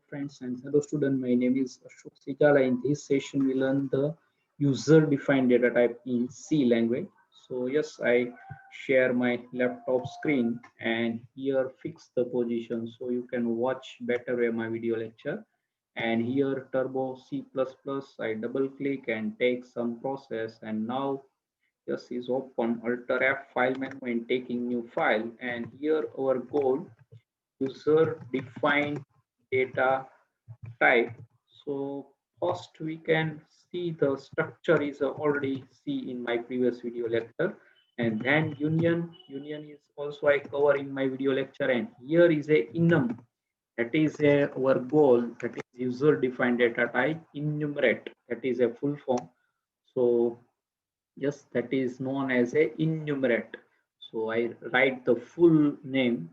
friends and hello student. My name is Ashok Sijala. In this session, we learn the user-defined data type in C language. So yes, I share my laptop screen and here fix the position so you can watch better my video lecture. And here Turbo C++, I double click and take some process and now yes is open Alt F file menu and taking new file and here our goal user defined data type. So first we can see the structure is already see in my previous video lecture, and then union is also I cover in my video lecture, and here is a enum, that is our goal, that is user defined data type. Enumerate, that is a full form. So yes, that is known as a enumerate. So I write the full name,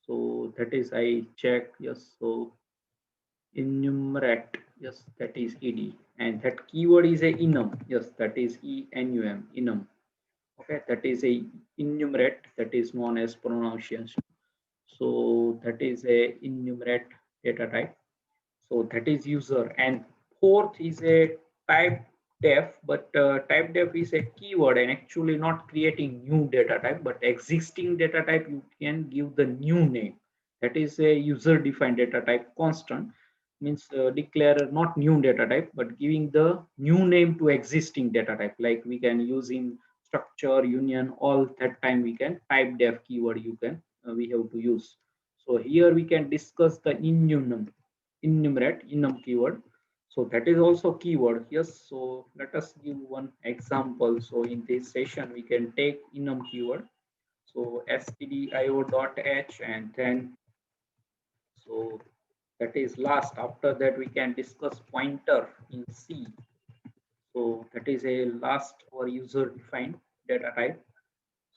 so that is I check. Yes, so enumerate, yes, that is ed, and that keyword is a enum, yes, that is enum, enum. Okay, that is a enumerate, that is known as pronunciation. So that is a enumerate data type. So that is user, and fourth is a type def, but type def is a keyword and actually not creating new data type but existing data type you can give the new name. That is a user defined data type. Constant means declare not new data type but giving the new name to existing data type, like we can use in structure union, all that time we can type def keyword you can we have to use. So here we can discuss the enumerate enum keyword. So that is also keyword. Yes, so let us give one example. So in this session we can take enum keyword. So stdio.h and then so that is last. After that we can discuss pointer in C. So that is a last or user defined data type.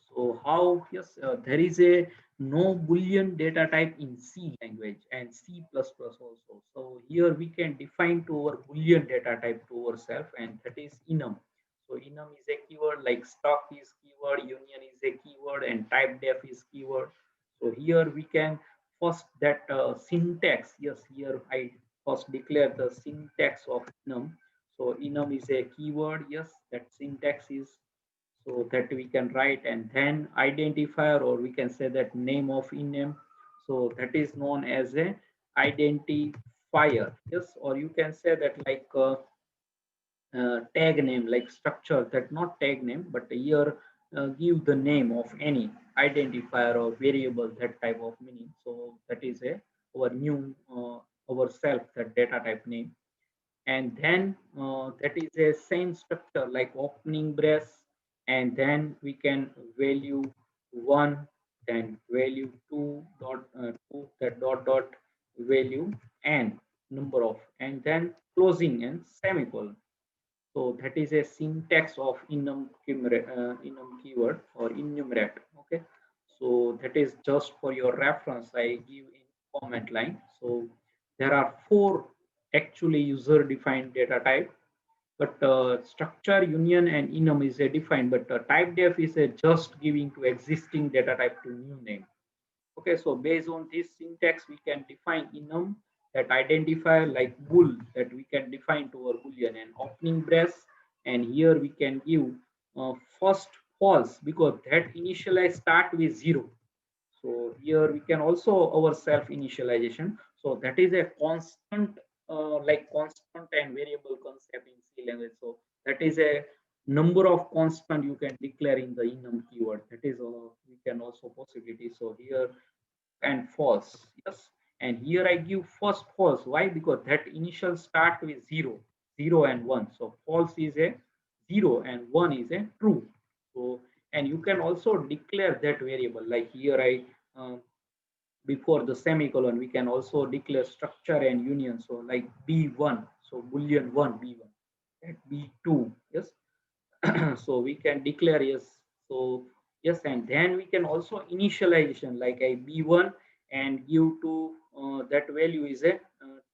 So how, yes, there is a no boolean data type in C language and C++ also. So here we can define to our boolean data type to ourselves, and that is enum. So enum is a keyword, like stock is keyword, union is a keyword, and type def is keyword. So here we can first that syntax. Yes, here I first declare the syntax of enum. So enum is a keyword. Yes, that syntax is so that we can write, and then identifier, or we can say that name of enum. So that is known as a identifier. Yes, or you can say that like tag name, like structure, that not tag name but here give the name of any identifier or variable, that type of meaning. So that is a our new our self, that data type name. And then that is a same structure like opening brace, and then we can value 1, then value 2 dot 2, that dot dot value and number of, and then closing and semicolon. So that is a syntax of enum keyword or enumerate. Okay, so that is just for your reference, I give in comment line. So there are four actually user defined data type, but structure union and enum is a defined, but type def is a just giving to existing data type to new name. Okay, so based on this syntax, we can define enum, that identifier like bool, that we can define to our boolean, and opening brace, and here we can give first false because that initialize start with 0. So here we can also our self initialization. So that is a constant, like constant and variable concept in C language. So that is a number of constant you can declare in the enum keyword. That is we can also possibility. So here and false, yes, and here I give first false. Why? Because that initial start with 0, 0 and 1. So false is a 0 and 1 is a true. So and you can also declare that variable, like here I before the semicolon we can also declare structure and union. So like b1, so boolean 1 b1, at b2, yes. So we can declare, yes, so yes, and then we can also initialization like a b1 and give to that value is a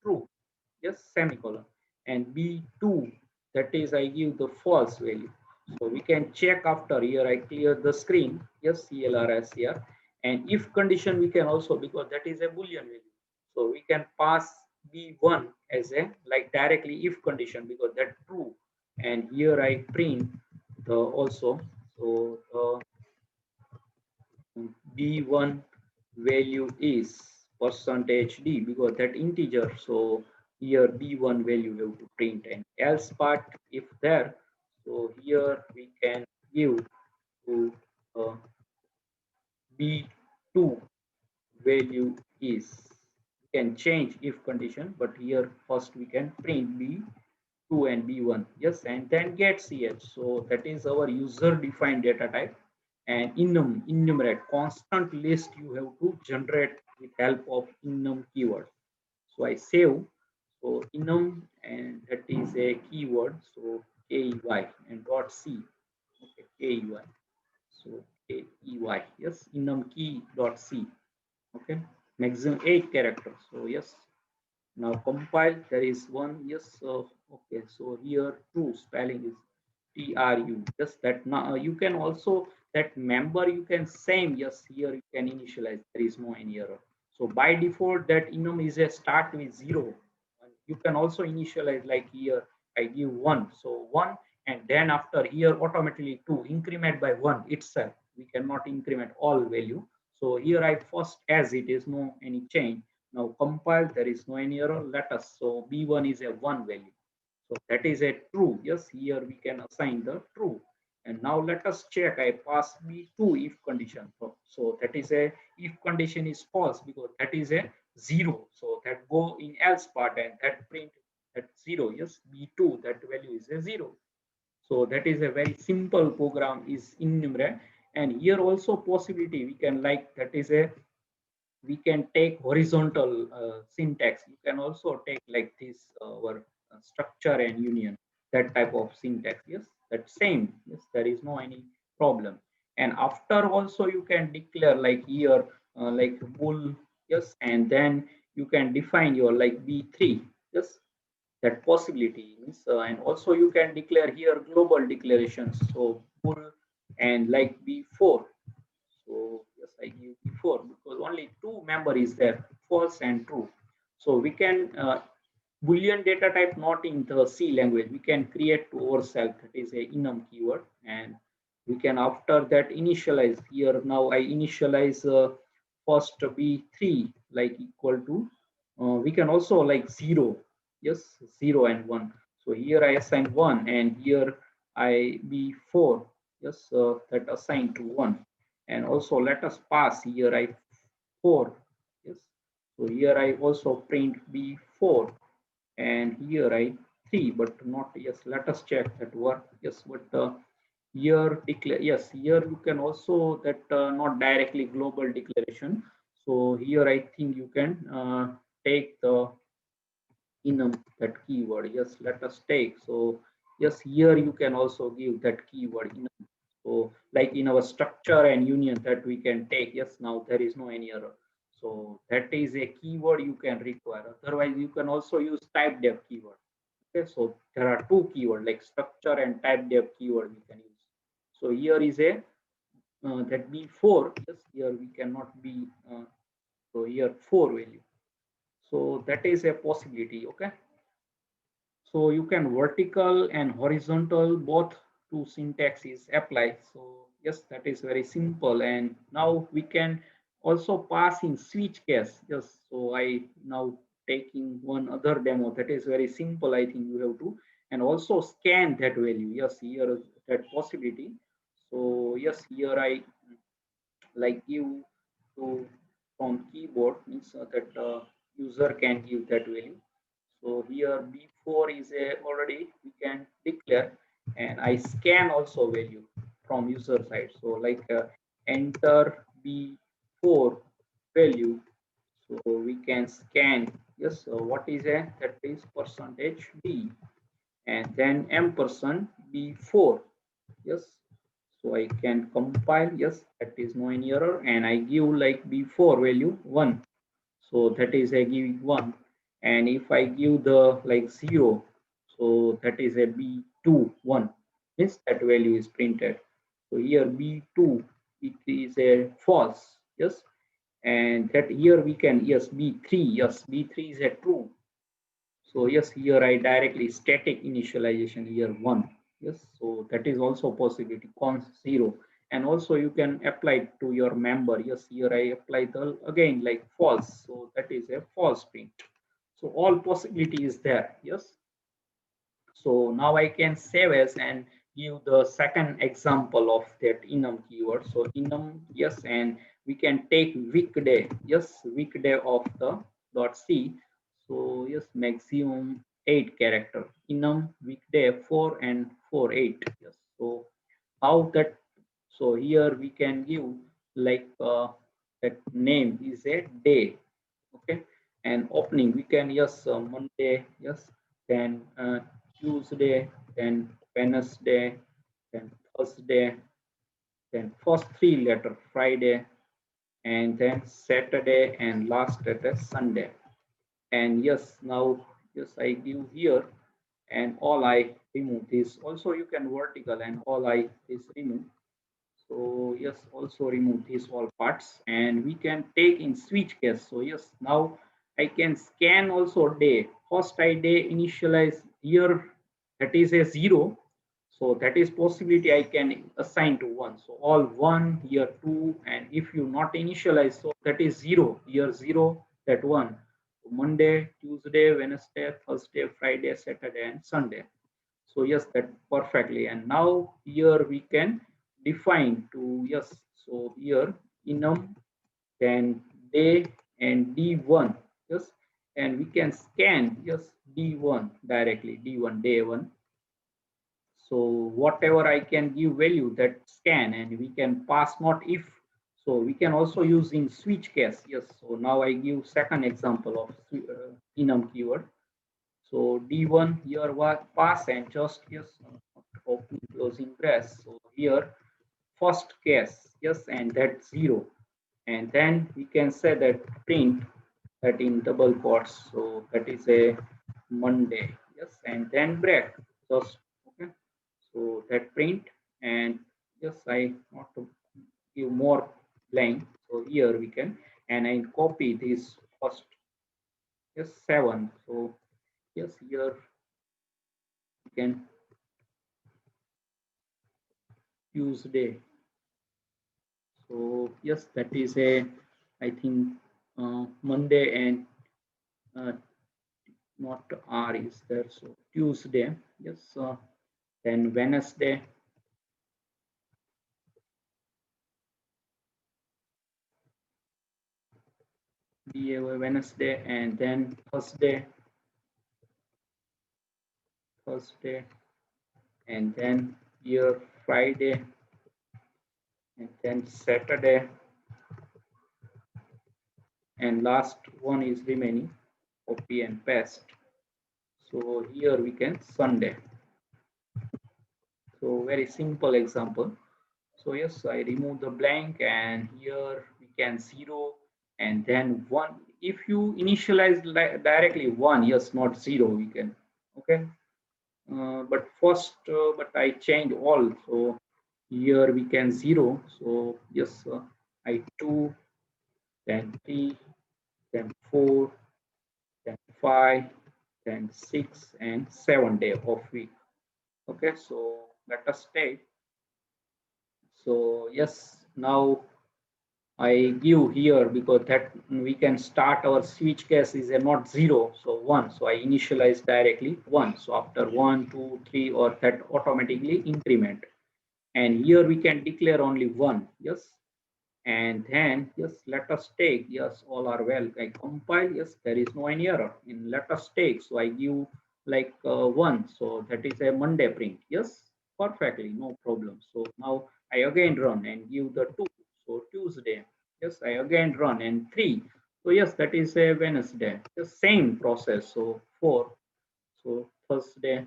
true, yes, semicolon, and b2, that is I give the false value. So we can check after. Here I clear the screen, yes, clrs here. And if condition we can also, because that is a boolean value, so we can pass b1 as a like directly if condition because that true, and here I print the also. So b1 value is percentage d because that integer. So here b1 value we have to print, and else part if there. So here we can give to uh, b2 value is, we can change if condition, but here first we can print b2 and b1, yes, and then get ch. So that is our user defined data type. And enumerate constant list you have to generate with help of enum keyword. So I save. So enum, and that is a keyword. So key and dot c. Okay, key. So key, yes, enum key dot c. Okay, maximum 8 characters. So yes, now compile, there is one, yes. Okay, so here true spelling is TRU. Yes, that now you can also that member you can same, yes, here you can initialize, there is no any error. So by default that enum is a start with 0. You can also initialize like here I give 1, so 1, and then after here automatically 2 increment by 1 itself. We cannot increment all value. So here I first as it is no any change. Now compile, there is no any error. Let us, so b1 is a 1 value. So that is a true. Yes, here we can assign the true. And now let us check. I pass b2 if condition. So that is a if condition is false because that is a 0. So that go in else part and that print at 0. Yes, b2 that value is a 0. So that is a very simple program is enumerate. And here also possibility we can like that is a, we can take horizontal syntax. You can also take like this our structure and union, that type of syntax. Yes, that same. Yes, there is no any problem. And after also you can declare like here like bool. Yes, and then you can define your like b3. Yes, that possibility means and also you can declare here global declarations. So bool and like b4. So yes, I give before because only two member is there, false and true. So we can Boolean data type not in the C language. We can create to ourselves. That is a enum keyword, and we can after that initialize. Here now I initialize first b3 like equal to. We can also like 0. Yes, 0 and 1. So here I assign 1, and here I b4. Yes, that assigned to 1, and also let us pass here I 4. Yes, so here I also print b4, and here I 3, but not, yes, let us check that work. Yes, but here declare, yes, here you can also that not directly global declaration. So here I think you can take the enum that keyword. Yes, let us take. So yes, here you can also give that keyword enum. So like in our structure and union that we can take. Yes, now there is no any error. So that is a keyword you can require. Otherwise you can also use type def keyword. Okay, so there are two keyword like structure and type def keyword we can use. So here is a that b4. Yes, here we cannot be so here 4 value. So that is a possibility. Okay, so you can vertical and horizontal both two syntaxes apply. So yes, that is very simple. And now we can also pass in switch case. Yes, so I now taking one other demo that is very simple. I think you have to, and also scan that value. Yes, here is that possibility. So yes, here I like give to from keyboard means that user can give that value. So here B4 is a already we can declare, and I scan also value from user side. So like enter B4 value. So we can scan. Yes. So what is a that is percentage D, and then ampersand B4. Yes. So I can compile. Yes, that is no any error, and I give like B4 value 1. So that is a give 1, and if I give the like 0, so that is a b2 1, means that value is printed. So here b2 it is a false. Yes, and that here we can, yes, b3, yes, b3 is a true. So yes, here I directly static initialization here 1. Yes, so that is also possibility const 0. And also you can apply it to your member. Yes, here I apply the again like false. So that is a false print. So all possibility is there. Yes. So now I can save as and give the second example of that enum keyword. So enum, yes, and we can take weekday, yes, weekday of the dot c. So yes, maximum 8 character. Enum weekday 4 and 4 8. Yes. So how that? So here we can give like that name is a day, okay, and opening we can yes Monday, yes, then Tuesday, then Wednesday, then Thursday, then first three letter Friday, and then Saturday, and last letter Sunday. And yes, now yes I give here, and all I remove this. Also you can vertical, and all I is remove. So yes, also remove these all parts, and we can take in switch case. So yes, now I can scan also day. First I day initialize here, that is a 0. So that is possibility I can assign to 1. So all 1 here 2, and if you not initialize, so that is 0 here 0, that 1. Monday, Tuesday, Wednesday, Thursday, Friday, Saturday, and Sunday. So yes, that perfectly. And now here we can define to yes. So here enum, then day and D1. Yes, and we can scan yes D1 directly, D1 day 1. So whatever I can give value that scan, and we can pass not if. So we can also use in switch case. Yes. So now I give second example of enum keyword. So D1 here was pass, and just yes, opening closing brace. So here first case, yes, and that's 0. And then we can say that print that in double quotes. So that is a Monday, yes, and then break. Just okay. So that print, and yes, I want to give more line. So here we can, and I copy this first, yes, 7. So yes, here we can Tuesday. So yes, that is a, I think Monday, and uh, not R is there. So Tuesday, yes. Then Wednesday, Wednesday, and then Thursday, and then here Friday, and then Saturday, and last one is remaining. Copy and paste. So here we can Sunday. So very simple example. So yes, I remove the blank, and here we can 0, and then 1. If you initialize directly 1, yes, not 0, we can. Okay. But first, but I change all. So here we can 0. So yes, I 2, then 3, then 4, then 5, then 6, and 7 day of week. Okay. So let us take. So yes, now I give here because that we can start our switch case is a not 0, so 1. So I initialize directly 1. So after 1, 2, 3, or that automatically increment. And here we can declare only 1. Yes. And then yes, let us take, yes, all are well. I compile, yes, there is no any error. In let us take, so I give like 1. So that is a Monday print. Yes, perfectly, no problem. So now I again run and give the 2. So Tuesday, yes, I again run, and 3. So yes, that is a Wednesday. The same process. So 4. So Thursday,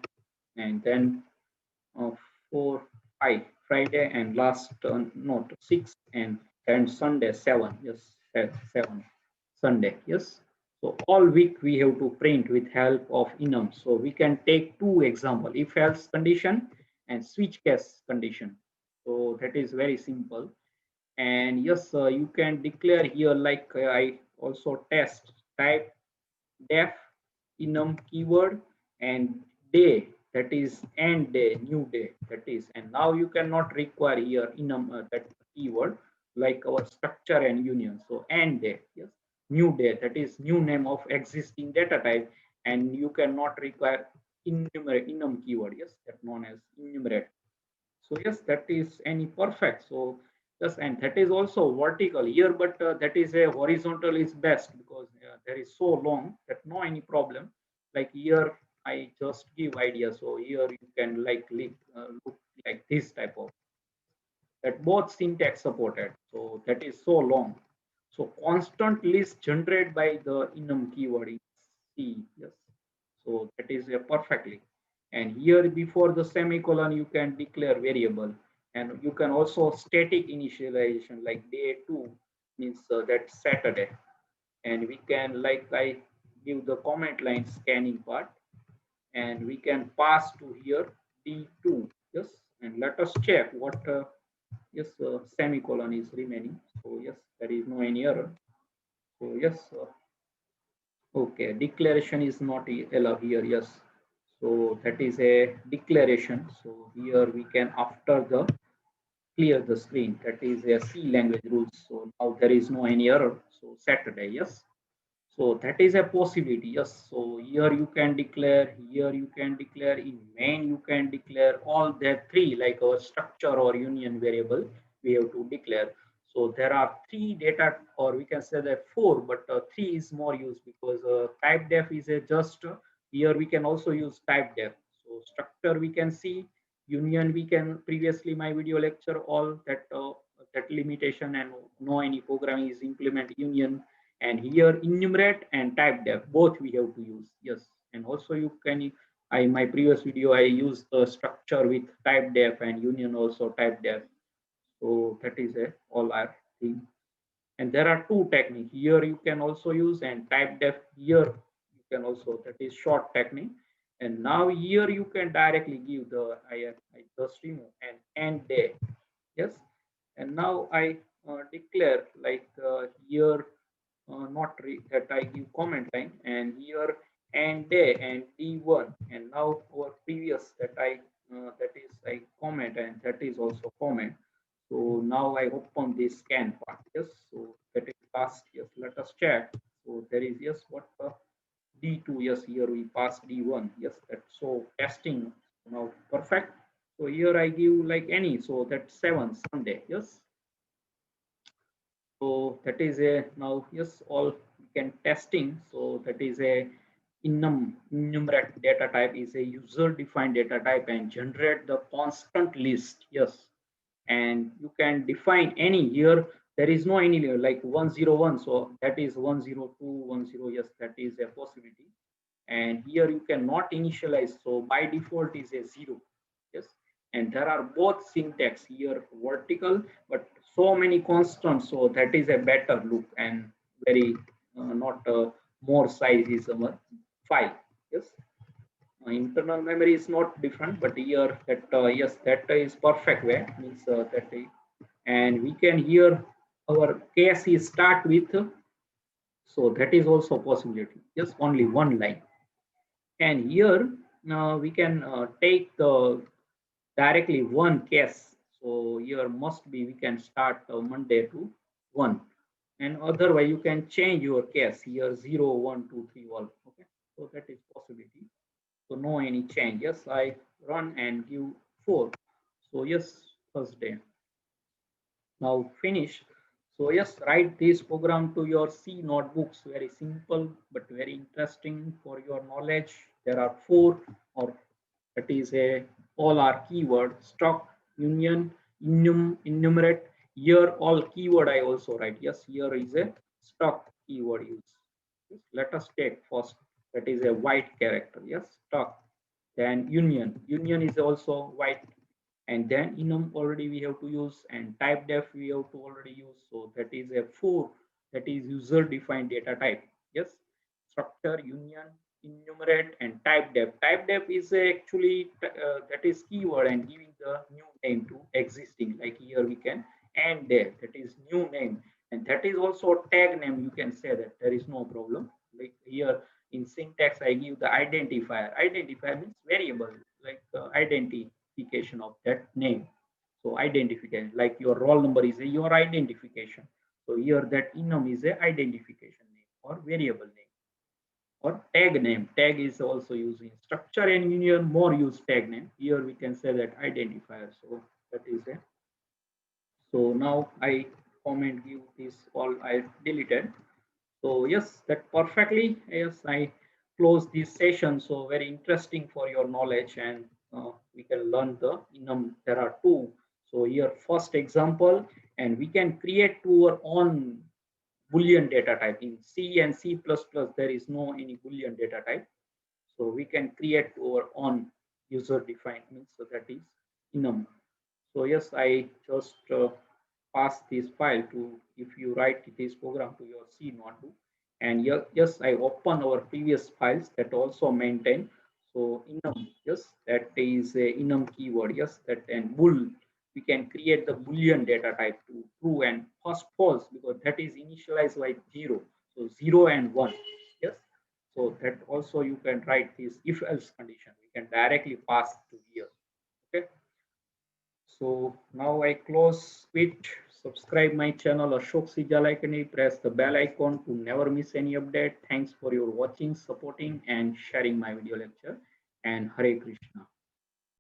and then 4, 5, Friday, and last note 6, and Sunday 7. Yes, 7 Sunday. Yes. So all week we have to print with help of enum. So we can take two example: if else condition and switch case condition. So that is very simple. And yes, you can declare here like I also test type def enum keyword, and day, that is end day, new day, that is. And now you cannot require here enum that keyword like our structure and union. So end day, yes, new day, that is new name of existing data type, and you cannot require enumerate enum keyword, yes, that known as enumerate. So yes, that is any perfect. So yes, and that is also vertical here, but that is a horizontal is best because there is so long that no any problem. Like here, I just give idea. So here you can like look like this type of that both syntax supported. So that is so long. So constant list generated by the enum keyword is C. Yes. So that is a perfectly. And here before the semicolon, you can declare variable, and you can also static initialization like day two means that Saturday. And we can like I give the comment line scanning part, and we can pass to here D2. Yes. And let us check what yes, semicolon is remaining. So yes, there is no any error. So yes, okay, declaration is not allowed here. Yes, so that is a declaration. So here we can after the clear the screen. That is a C language rules. So now there is no any error. So Saturday, yes. So that is a possibility. Yes. So here you can declare, here you can declare, in main you can declare all that three like our structure or union variable we have to declare. So there are three data, or we can say that four, but three is more used because type def is a just here we can also use type def. So structure we can see, union we can previously my video lecture all that that limitation and no any programming is implement union, and here enumerate and type def both we have to use. Yes, and also you can I my previous video I used the structure with type def and union also type def. So that is a all our thing. And there are two techniques here you can also use, and type def here you can also, that is short technique. And now here you can directly give the I just remove and end day. Yes, and now I declare like here not that I give comment line, and here and day and D1, and now our previous that I that is I comment, and that is also comment. So now I open this scan part. Yes, so that is last. Yes, let us check. So there is yes what D2. Yes, here we pass D1. Yes, that's so testing now perfect. So here I give like any. So that's 7 Sunday. Yes, so that is a now yes all we can testing. So that is a enumerate data type is a user defined data type and generate the constant list. Yes, and you can define any here. There is no any like 101. So that is 10210. Yes, that is a possibility. And here you cannot initialize. So by default is a 0. Yes, and there are both syntax here vertical, but so many constants. So that is a better look and very not more size is a file. Yes, internal memory is not different, but here that yes that is perfect way means that and we can here our case is start with so that is also possibility. Just only one line. And here we can take the directly one case. So here must be we can start Monday to 1. And otherwise you can change your case here 0, 1, 2, 3 all. Okay. So that is possibility. So no any change. Yes, I run and give 4. So yes, Thursday. Now finish. So yes, write this program to your C notebooks. Very simple but very interesting for your knowledge. There are 4, or that is a all are keyword stock, union, enumerate. Here all keyword I also write. Yes, here is a stock keyword use. Yes, let us take first. That is a white character. Yes, stock. Then union. Union is also white, and then enum already we have to use, and type def we have to already use. So that is a 4, that is user defined data type. Yes, structure, union, enumerate, and type def is actually that is keyword and giving the new name to existing, like here we can and there, that is new name, and that is also tag name. You can say that there is no problem. Like here in syntax I give the identifier. Identifier means variable, like identification of that name. So identification, like your roll number is your identification. So here that enum is a identification name or variable name or tag name. Tag is also used in structure and union, more use tag name. Here we can say that identifier. So that is a, so now I comment give this all I deleted. So yes, that perfectly. Yes, I close this session. So very interesting for your knowledge, and we can learn the enum. There are two. So here first example, and we can create our own Boolean data type. In C and C++. There is no any Boolean data type. So we can create our own user defined means, so that is enum. So yes, I just pass this file to, if you write this program to your C notebook, and yes, I open our previous files that also maintain. So enum, yes, that is a enum keyword, yes, that, and bool, we can create the boolean data type to true and first false, because that is initialized like 0. So 0 and 1, yes. So that also you can write this if else condition, we can directly pass to here. Okay. So now I close quit. Subscribe my channel Ashok Sijalaikanai. Press the bell icon to never miss any update. Thanks for your watching, supporting, and sharing my video lecture. And Hare Krishna.